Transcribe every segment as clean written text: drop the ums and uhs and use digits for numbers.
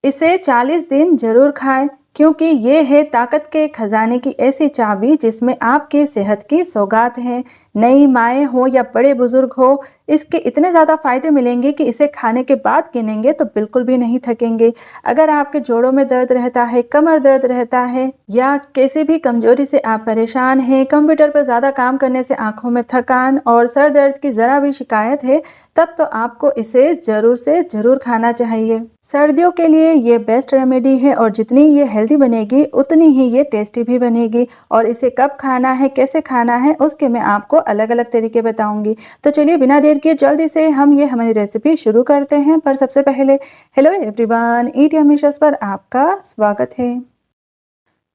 इसे 40 दिन ज़रूर खाएं क्योंकि ये है ताकत के खजाने की ऐसी चाबी जिसमें आपकी सेहत की सौगात है। नई माएँ हो या बड़े बुजुर्ग हो, इसके इतने ज़्यादा फ़ायदे मिलेंगे कि इसे खाने के बाद गिनेंगे तो बिल्कुल भी नहीं थकेंगे। अगर आपके जोड़ों में दर्द रहता है, कमर दर्द रहता है या किसी भी कमजोरी से आप परेशान हैं, कंप्यूटर पर ज़्यादा काम करने से आँखों में थकान और सर दर्द की ज़रा भी शिकायत है, तब तो आपको इसे ज़रूर से ज़रूर खाना चाहिए। सर्दियों के लिए ये बेस्ट रेमेडी है और जितनी ये हेल्दी बनेगी उतनी ही ये टेस्टी भी बनेगी। और इसे कब खाना है, कैसे खाना है, उसके मैं आपको अलग अलग तरीके बताऊंगी। तो चलिए बिना देर किए जल्दी से हम ये हमारी रेसिपी शुरू करते हैं। पर सबसे पहले हेलो एवरीवन, ईट यम्मी शेफ्स पर आपका स्वागत है।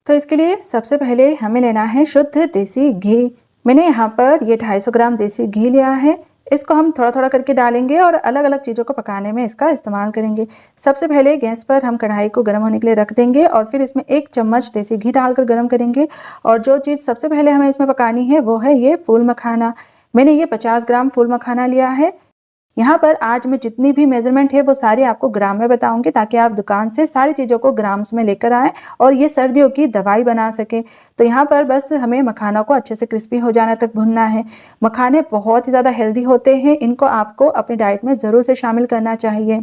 तो इसके लिए सबसे पहले हमें लेना है शुद्ध देसी घी। मैंने यहाँ पर ये 250 ग्राम देसी घी लिया है। इसको हम थोड़ा थोड़ा करके डालेंगे और अलग अलग चीज़ों को पकाने में इसका इस्तेमाल करेंगे। सबसे पहले गैस पर हम कढ़ाई को गर्म होने के लिए रख देंगे और फिर इसमें 1 चम्मच देसी घी डालकर गर्म करेंगे। और जो चीज़ सबसे पहले हमें इसमें पकानी है वो है ये फूल मखाना। मैंने ये 50 ग्राम फूल मखाना लिया है। यहाँ पर आज मैं जितनी भी मेजरमेंट है वो सारी आपको ग्राम में बताऊंगी ताकि आप दुकान से सारी चीज़ों को ग्राम्स में लेकर आएँ और ये सर्दियों की दवाई बना सकें। तो यहाँ पर बस हमें मखाना को अच्छे से क्रिस्पी हो जाने तक भुनना है। मखाने बहुत ही ज़्यादा हेल्दी होते हैं, इनको आपको अपनी डाइट में ज़रूर से शामिल करना चाहिए।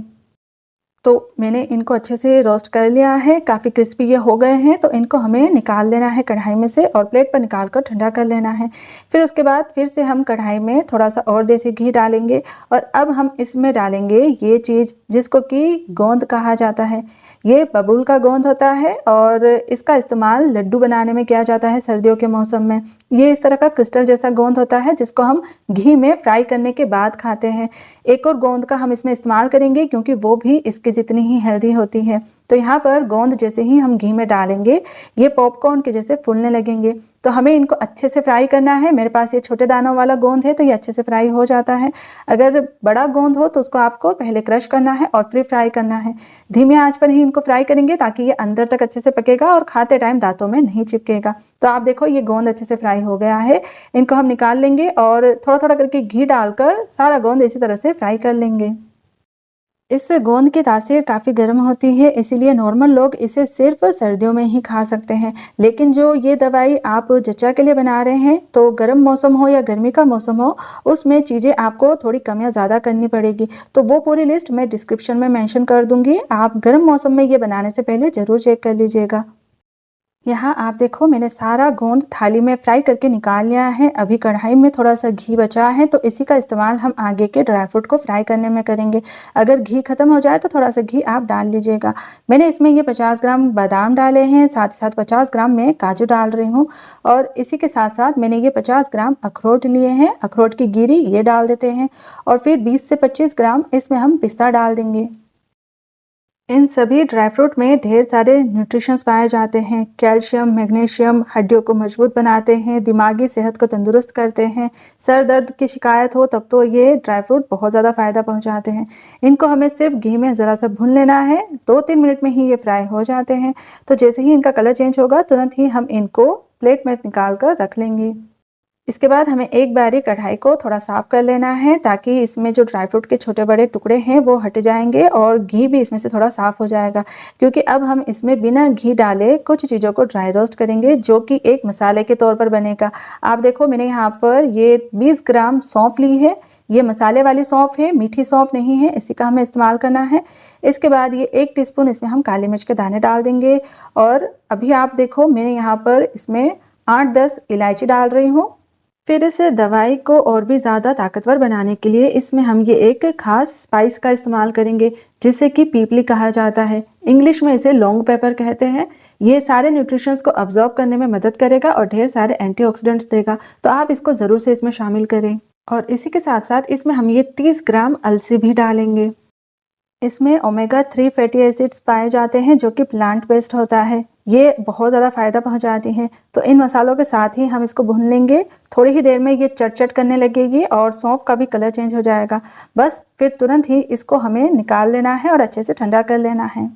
तो मैंने इनको अच्छे से रोस्ट कर लिया है, काफ़ी क्रिस्पी ये हो गए हैं। तो इनको हमें निकाल लेना है कढ़ाई में से और प्लेट पर निकाल कर ठंडा कर लेना है। फिर उसके बाद फिर से हम कढ़ाई में थोड़ा सा और देसी घी डालेंगे और अब हम इसमें डालेंगे ये चीज़ जिसको कि गोंद कहा जाता है। ये बबूल का गोंद होता है और इसका इस्तेमाल लड्डू बनाने में किया जाता है सर्दियों के मौसम में। ये इस तरह का क्रिस्टल जैसा गोंद होता है जिसको हम घी में फ्राई करने के बाद खाते हैं। एक और गोंद का हम इसमें इस्तेमाल करेंगे क्योंकि वो भी इसके जितनी ही हेल्दी होती है। तो यहाँ पर गोंद जैसे ही हम घी में डालेंगे ये पॉपकॉर्न के जैसे फूलने लगेंगे। तो हमें इनको अच्छे से फ्राई करना है। मेरे पास ये छोटे दानों वाला गोंद है तो ये अच्छे से फ्राई हो जाता है। अगर बड़ा गोंद हो तो उसको आपको पहले क्रश करना है और फिर फ्राई करना है। धीमी आंच पर ही इनको फ्राई करेंगे ताकि ये अंदर तक अच्छे से पकेगा और खाते टाइम दांतों में नहीं चिपकेगा। तो आप देखो ये गोंद अच्छे से फ्राई हो गया है। इनको हम निकाल लेंगे और थोड़ा थोड़ा करके घी डालकर सारा गोंद इसी तरह से फ्राई कर लेंगे। इस गोंद की तासीर काफ़ी गर्म होती है, इसीलिए नॉर्मल लोग इसे सिर्फ सर्दियों में ही खा सकते हैं। लेकिन जो ये दवाई आप जच्चा के लिए बना रहे हैं तो गर्म मौसम हो या गर्मी का मौसम हो उसमें चीज़ें आपको थोड़ी कम या ज़्यादा करनी पड़ेगी। तो वो पूरी लिस्ट मैं डिस्क्रिप्शन में मेंशन कर दूंगी, आप गर्म मौसम में ये बनाने से पहले ज़रूर चेक कर लीजिएगा। यहाँ आप देखो मैंने सारा गोंद थाली में फ्राई करके निकाल लिया है। अभी कढ़ाई में थोड़ा सा घी बचा है तो इसी का इस्तेमाल हम आगे के ड्राई फ्रूट को फ्राई करने में करेंगे। अगर घी खत्म हो जाए तो थोड़ा सा घी आप डाल लीजिएगा। मैंने इसमें ये 50 ग्राम बादाम डाले हैं, साथ ही साथ 50 ग्राम मैं काजू डाल रही हूँ और इसी के साथ साथ मैंने ये 50 ग्राम अखरोट लिए हैं। अखरोट की गिरी ये डाल देते हैं और फिर 20 से 25 ग्राम इसमें हम पिस्ता डाल देंगे। इन सभी ड्राई फ्रूट में ढेर सारे न्यूट्रिशंस पाए जाते हैं। कैल्शियम, मैग्नीशियम हड्डियों को मजबूत बनाते हैं, दिमागी सेहत को तंदुरुस्त करते हैं। सर दर्द की शिकायत हो तब तो ये ड्राई फ्रूट बहुत ज़्यादा फ़ायदा पहुंचाते हैं। इनको हमें सिर्फ घी में ज़रा सा भून लेना है, 2-3 मिनट में ही ये फ्राई हो जाते हैं। तो जैसे ही इनका कलर चेंज होगा तुरंत ही हम इनको प्लेट में निकाल कर रख लेंगे। इसके बाद हमें एक बारी कढ़ाई को थोड़ा साफ कर लेना है ताकि इसमें जो ड्राई फ्रूट के छोटे बड़े टुकड़े हैं वो हट जाएंगे और घी भी इसमें से थोड़ा साफ हो जाएगा। क्योंकि अब हम इसमें बिना घी डाले कुछ चीज़ों को ड्राई रोस्ट करेंगे जो कि एक मसाले के तौर पर बनेगा। आप देखो मैंने यहाँ पर ये 20 ग्राम सौंफ ली है। ये मसाले वाली सौंफ है, मीठी सौंफ नहीं है, इसी का हमें इस्तेमाल करना है। इसके बाद ये 1 टीस्पून इसमें हम काली मिर्च के दाने डाल देंगे और अभी आप देखो मैंने यहाँ पर इसमें 8-10 इलायची डाल रही हूँ। फिर इस दवाई को और भी ज़्यादा ताकतवर बनाने के लिए इसमें हम ये एक खास स्पाइस का इस्तेमाल करेंगे जिसे कि पीपली कहा जाता है। इंग्लिश में इसे लॉन्ग पेपर कहते हैं। ये सारे न्यूट्रिशंस को अब्जॉर्ब करने में मदद करेगा और ढेर सारे एंटीऑक्सीडेंट्स देगा। तो आप इसको ज़रूर से इसमें शामिल करें। और इसी के साथ साथ इसमें हम ये 30 ग्राम अलसी भी डालेंगे। इसमें ओमेगा 3 फैटी एसिड्स पाए जाते हैं जो कि प्लांट बेस्ड होता है। ये बहुत ज़्यादा फ़ायदा पहुंचाती हैं। तो इन मसालों के साथ ही हम इसको भून लेंगे। थोड़ी ही देर में ये चट-चट करने लगेगी और सौंफ का भी कलर चेंज हो जाएगा। बस फिर तुरंत ही इसको हमें निकाल लेना है और अच्छे से ठंडा कर लेना है।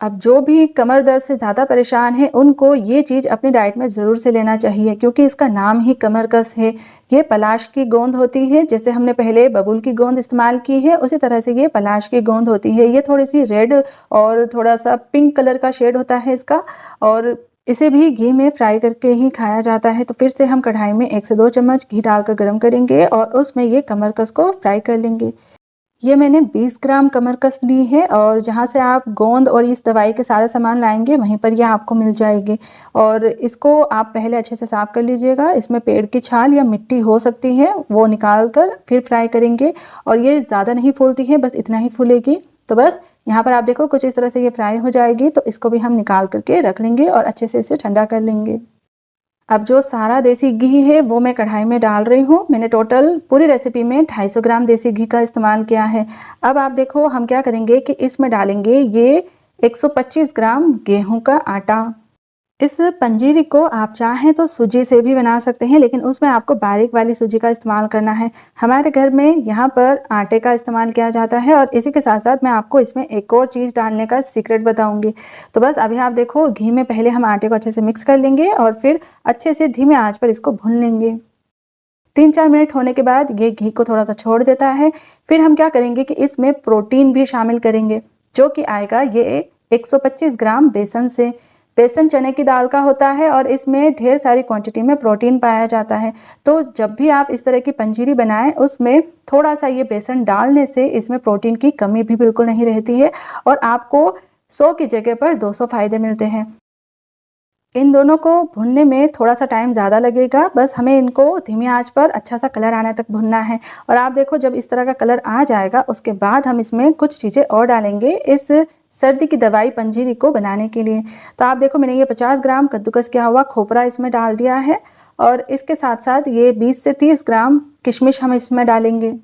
अब जो भी कमर दर्द से ज़्यादा परेशान है उनको ये चीज़ अपनी डाइट में ज़रूर से लेना चाहिए, क्योंकि इसका नाम ही कमरकस है। ये पलाश की गोंद होती है, जैसे हमने पहले बबूल की गोंद इस्तेमाल की है उसी तरह से ये पलाश की गोंद होती है। ये थोड़ी सी रेड और थोड़ा सा पिंक कलर का शेड होता है इसका, और इसे भी घी में फ्राई करके ही खाया जाता है। तो फिर से हम कढ़ाई में 1 से 2 चम्मच घी डालकर गर्म करेंगे और उसमें ये कमरकस को फ्राई कर लेंगे। ये मैंने 20 ग्राम कमरकस ली है, और जहाँ से आप गोंद और इस दवाई के सारा सामान लाएंगे वहीं पर ये आपको मिल जाएगी। और इसको आप पहले अच्छे से साफ़ कर लीजिएगा। इसमें पेड़ की छाल या मिट्टी हो सकती है, वो निकाल कर फिर फ्राई करेंगे। और ये ज़्यादा नहीं फूलती है, बस इतना ही फूलेगी। तो बस यहाँ पर आप देखो कुछ इस तरह से ये फ्राई हो जाएगी, तो इसको भी हम निकाल करके रख लेंगे और अच्छे से इसे ठंडा कर लेंगे। अब जो सारा देसी घी है वो मैं कढ़ाई में डाल रही हूँ। मैंने टोटल पूरी रेसिपी में 250 ग्राम देसी घी का इस्तेमाल किया है। अब आप देखो हम क्या करेंगे कि इसमें डालेंगे ये 125 ग्राम गेहूं का आटा। इस पंजीरी को आप चाहें तो सूजी से भी बना सकते हैं, लेकिन उसमें आपको बारीक वाली सूजी का इस्तेमाल करना है। हमारे घर में यहाँ पर आटे का इस्तेमाल किया जाता है, और इसी के साथ साथ मैं आपको इसमें एक और चीज़ डालने का सीक्रेट बताऊंगी। तो बस अभी आप देखो घी में पहले हम आटे को अच्छे से मिक्स कर लेंगे और फिर अच्छे से धीमे आंच पर इसको भून लेंगे। 3-4 मिनट होने के बाद ये घी को थोड़ा सा छोड़ देता है। फिर हम क्या करेंगे कि इसमें प्रोटीन भी शामिल करेंगे, जो कि आएगा ये 125 ग्राम बेसन से। बेसन चने की दाल का होता है और इसमें ढेर सारी क्वांटिटी में प्रोटीन पाया जाता है। तो जब भी आप इस तरह की पंजीरी बनाएं उसमें थोड़ा सा ये बेसन डालने से इसमें प्रोटीन की कमी भी बिल्कुल नहीं रहती है, और आपको 100 की जगह पर 200 फायदे मिलते हैं। इन दोनों को भुनने में थोड़ा सा टाइम ज़्यादा लगेगा, बस हमें इनको धीमी आंच पर अच्छा सा कलर आने तक भुनना है। और आप देखो जब इस तरह का कलर आ जाएगा उसके बाद हम इसमें कुछ चीज़ें और डालेंगे इस सर्दी की दवाई पंजीरी को बनाने के लिए। तो आप देखो मैंने ये 50 ग्राम कद्दूकस किया हुआ खोपरा इसमें डाल दिया है, और इसके साथ साथ ये 20 से 30 ग्राम किशमिश हम इसमें डालेंगे।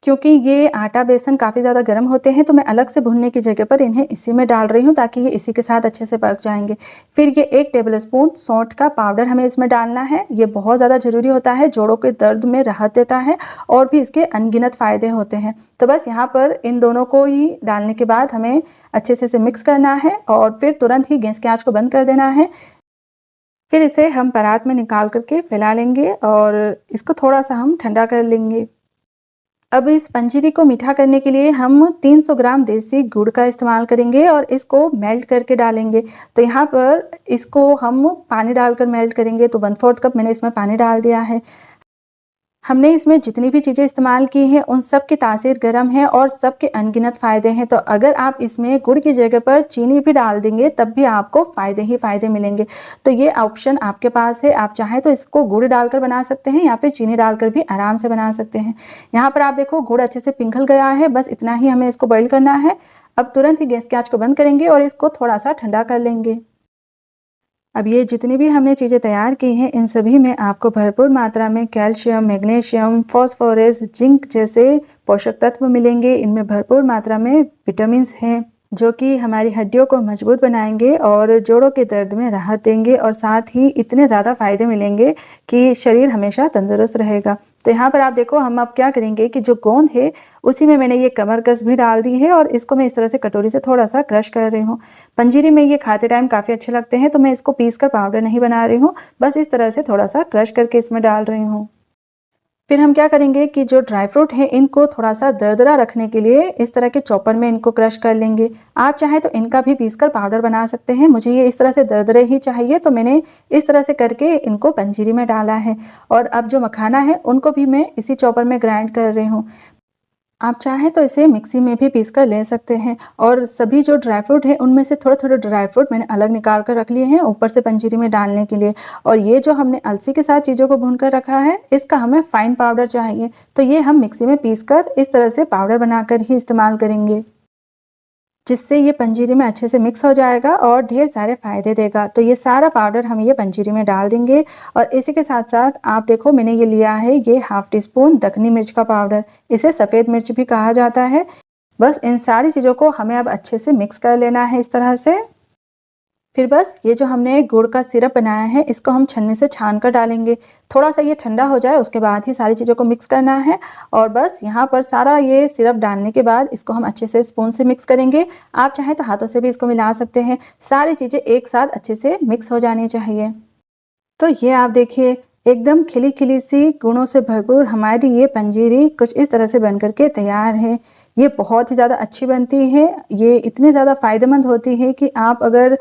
क्योंकि ये आटा बेसन काफ़ी ज़्यादा गर्म होते हैं तो मैं अलग से भुनने की जगह पर इन्हें इसी में डाल रही हूँ, ताकि ये इसी के साथ अच्छे से पक जाएंगे। फिर ये 1 टेबलस्पून सौंठ का पाउडर हमें इसमें डालना है। ये बहुत ज़्यादा ज़रूरी होता है, जोड़ों के दर्द में राहत देता है और भी इसके अनगिनत फ़ायदे होते हैं। तो बस यहाँ पर इन दोनों को ही डालने के बाद हमें अच्छे से इसे मिक्स करना है और फिर तुरंत ही गैस की आँच को बंद कर देना है। फिर इसे हम परात में निकाल करके फैला लेंगे और इसको थोड़ा सा हम ठंडा कर लेंगे। अब इस पंजीरी को मीठा करने के लिए हम 300 ग्राम देसी गुड़ का इस्तेमाल करेंगे और इसको मेल्ट करके डालेंगे। तो यहाँ पर इसको हम पानी डालकर मेल्ट करेंगे, तो 1/4 कप मैंने इसमें पानी डाल दिया है। हमने इसमें जितनी भी चीज़ें इस्तेमाल की हैं उन सब की तासीर गर्म है और सबके अनगिनत फ़ायदे हैं। तो अगर आप इसमें गुड़ की जगह पर चीनी भी डाल देंगे तब भी आपको फ़ायदे ही फ़ायदे मिलेंगे। तो ये ऑप्शन आपके पास है, आप चाहें तो इसको गुड़ डालकर बना सकते हैं या फिर चीनी डालकर भी आराम से बना सकते हैं। यहाँ पर आप देखो गुड़ अच्छे से पिघल गया है, बस इतना ही हमें इसको बॉईल करना है। अब तुरंत ही गैस की आँच को बंद करेंगे और इसको थोड़ा सा ठंडा कर लेंगे। अब ये जितनी भी हमने चीज़ें तैयार की हैं इन सभी में आपको भरपूर मात्रा में कैल्शियम, मैग्नीशियम, फास्फोरस, जिंक जैसे पोषक तत्व मिलेंगे। इनमें भरपूर मात्रा में विटामिन्स हैं जो कि हमारी हड्डियों को मजबूत बनाएंगे और जोड़ों के दर्द में राहत देंगे, और साथ ही इतने ज़्यादा फ़ायदे मिलेंगे कि शरीर हमेशा तंदुरुस्त रहेगा। तो यहाँ पर आप देखो हम अब क्या करेंगे कि जो गोंद है उसी में मैंने ये कमरकस भी डाल दी है और इसको मैं इस तरह से कटोरी से थोड़ा सा क्रश कर रही हूँ। पंजीरी में ये खाते टाइम काफ़ी अच्छे लगते हैं, तो मैं इसको पीस कर पाउडर नहीं बना रही हूँ, बस इस तरह से थोड़ा सा क्रश करके इसमें डाल रही हूँ। फिर हम क्या करेंगे कि जो ड्राई फ्रूट है इनको थोड़ा सा दरदरा रखने के लिए इस तरह के चॉपर में इनको क्रश कर लेंगे। आप चाहें तो इनका भी पीसकर पाउडर बना सकते हैं। मुझे ये इस तरह से दरदरे ही चाहिए, तो मैंने इस तरह से करके इनको पंजीरी में डाला है। और अब जो मखाना है उनको भी मैं इसी चॉपर में ग्राइंड कर रही हूँ। आप चाहें तो इसे मिक्सी में भी पीस कर ले सकते हैं। और सभी जो ड्राई फ्रूट है उनमें से थोड़े थोड़े ड्राई फ्रूट मैंने अलग निकाल कर रख लिए हैं ऊपर से पंजीरी में डालने के लिए। और ये जो हमने अलसी के साथ चीज़ों को भून कर रखा है इसका हमें फाइन पाउडर चाहिए, तो ये हम मिक्सी में पीस कर इस तरह से पाउडर बनाकर ही इस्तेमाल करेंगे, जिससे ये पंजीरी में अच्छे से मिक्स हो जाएगा और ढेर सारे फ़ायदे देगा। तो ये सारा पाउडर हम ये पंजीरी में डाल देंगे। और इसी के साथ साथ आप देखो मैंने ये लिया है ये 1/2 टीस्पून दखनी मिर्च का पाउडर, इसे सफ़ेद मिर्च भी कहा जाता है। बस इन सारी चीज़ों को हमें अब अच्छे से मिक्स कर लेना है इस तरह से। फिर बस ये जो हमने गुड़ का सिरप बनाया है इसको हम छन्नी से छान कर डालेंगे। थोड़ा सा ये ठंडा हो जाए उसके बाद ही सारी चीज़ों को मिक्स करना है। और बस यहाँ पर सारा ये सिरप डालने के बाद इसको हम अच्छे से स्पून से मिक्स करेंगे। आप चाहें तो हाथों से भी इसको मिला सकते हैं। सारी चीज़ें एक साथ अच्छे से मिक्स हो जानी चाहिए। तो ये आप देखिए एकदम खिली खिली सी गुणों से भरपूर हमारी ये पंजीरी कुछ इस तरह से बन कर के तैयार है। ये बहुत ही ज़्यादा अच्छी बनती है। ये इतनी ज़्यादा फ़ायदेमंद होती है कि आप अगर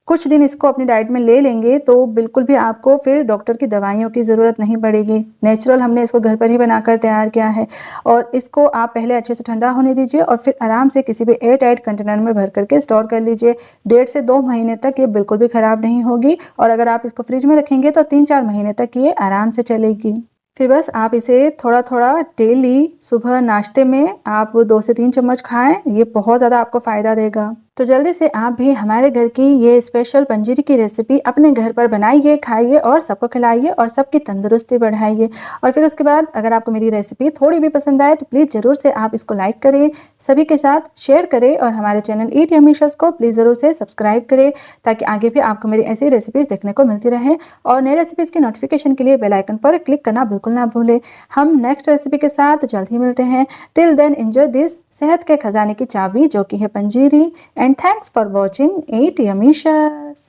कुछ दिन इसको अपनी डाइट में ले लेंगे तो बिल्कुल भी आपको फिर डॉक्टर की दवाइयों की ज़रूरत नहीं पड़ेगी। नेचुरल हमने इसको घर पर ही बनाकर तैयार किया है। और इसको आप पहले अच्छे से ठंडा होने दीजिए और फिर आराम से किसी भी एयर टाइट कंटेनर में भर करके स्टोर कर लीजिए। 1.5 से 2 महीने तक ये बिल्कुल भी ख़राब नहीं होगी और अगर आप इसको फ्रिज में रखेंगे तो 3-4 महीने तक ये आराम से चलेगी। फिर बस आप इसे थोड़ा थोड़ा डेली सुबह नाश्ते में आप 2 से 3 चम्मच खाएं। ये बहुत ज़्यादा आपको फ़ायदा देगा। तो जल्दी से आप भी हमारे घर की ये स्पेशल पंजीरी की रेसिपी अपने घर पर बनाइए, खाइए और सबको खिलाइए और सबकी तंदुरुस्ती बढ़ाइए। और फिर उसके बाद अगर आपको मेरी रेसिपी थोड़ी भी पसंद आए तो प्लीज़ ज़रूर से आप इसको लाइक करें, सभी के साथ शेयर करें और हमारे चैनल ईट यम्मी डिशेस को प्लीज़ ज़रूर से सब्सक्राइब करें ताकि आगे भी आपको मेरी ऐसी रेसिपीज़ देखने को मिलती रहे। और नई रेसिपीज़ की नोटिफिकेशन के लिए बेल आइकन पर क्लिक करना बिल्कुल ना भूलें। हम नेक्स्ट रेसिपी के साथ जल्द ही मिलते हैं। टिल देन एंजॉय दिस सेहत के खजाने की चाबी जो कि है पंजीरी। And thanks for watching Eat Yummy Chefs.